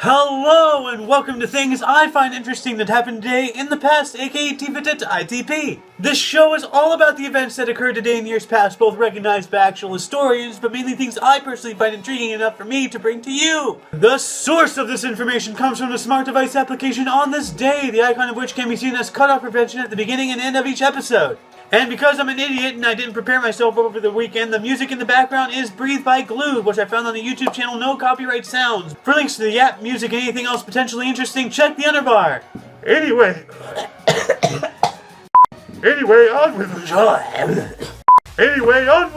Hello and welcome to things I find interesting that happened today in the past, aka T.I.F.I.T.H.T, I.T.P. This show is all about the events that occurred today in years past, both recognized by actual historians, but mainly things I personally find intriguing enough for me to bring to you. The source of this information comes from the smart device application on this day, the icon of which can be seen as cutoff prevention at the beginning and end of each episode. And because I'm an idiot and I didn't prepare myself over the weekend, the music in the background is Breathe by Glude, which I found on the YouTube channel No Copyright Sounds. For links to the app, music, and anything else potentially interesting, check the underbar. Anyway, on with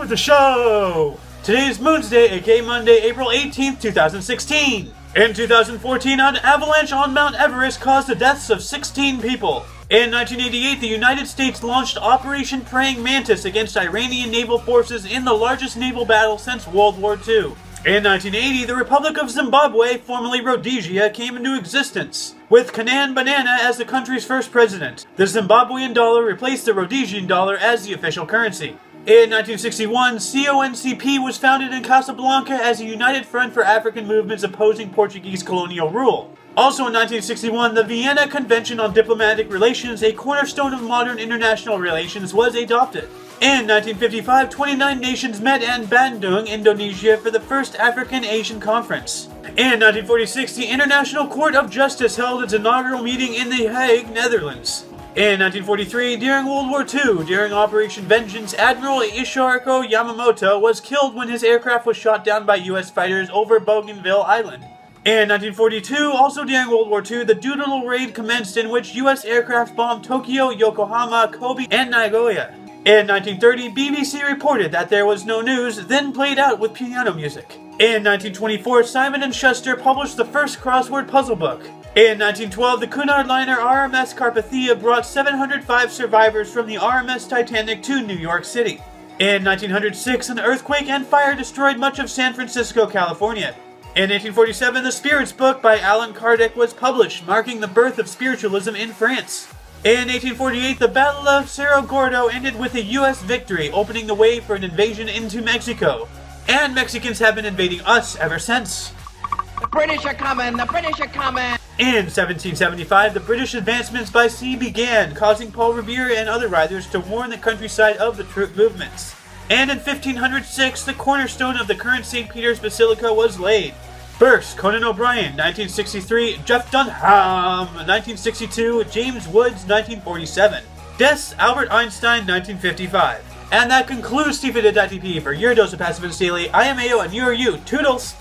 the show! Today is Moon's Day, aka Monday, April 18th, 2016. In 2014, an avalanche on Mount Everest caused the deaths of 16 people. In 1988, the United States launched Operation Praying Mantis against Iranian naval forces in the largest naval battle since World War II. In 1980, the Republic of Zimbabwe, formerly Rhodesia, came into existence, with Canaan Banana as the country's first president. The Zimbabwean dollar replaced the Rhodesian dollar as the official currency. In 1961, CONCP was founded in Casablanca as a united front for African movements opposing Portuguese colonial rule. Also in 1961, the Vienna Convention on Diplomatic Relations, a cornerstone of modern international relations, was adopted. In 1955, 29 nations met in Bandung, Indonesia for the first African-Asian Conference. In 1946, the International Court of Justice held its inaugural meeting in The Hague, Netherlands. In 1943, during World War II, during Operation Vengeance, Admiral Ishiroku Yamamoto was killed when his aircraft was shot down by U.S. fighters over Bougainville Island. In 1942, also during World War II, the Doolittle Raid commenced, in which U.S. aircraft bombed Tokyo, Yokohama, Kobe, and Nagoya. In 1930, BBC reported that there was no news, then played out with piano music. In 1924, Simon & Schuster published the first crossword puzzle book. In 1912, the Cunard liner RMS Carpathia brought 705 survivors from the RMS Titanic to New York City. In 1906, an earthquake and fire destroyed much of San Francisco, California. In 1847, the Spirits book by Allan Kardec was published, marking the birth of spiritualism in France. In 1848, the Battle of Cerro Gordo ended with a U.S. victory, opening the way for an invasion into Mexico. And Mexicans have been invading us ever since. The British are coming! The British are coming! In 1775, the British advancements by sea began, causing Paul Revere and other writers to warn the countryside of the troop movements. And in 1506, the cornerstone of the current St. Peter's Basilica was laid. Births: Conan O'Brien, 1963, Jeff Dunham, 1962, James Woods, 1947. Deaths: Albert Einstein, 1955. And that concludes T.I.F.I.T.H.T, I.T.P. For your dose of Pacifist Daily, I am Ayo and you are you. Toodles!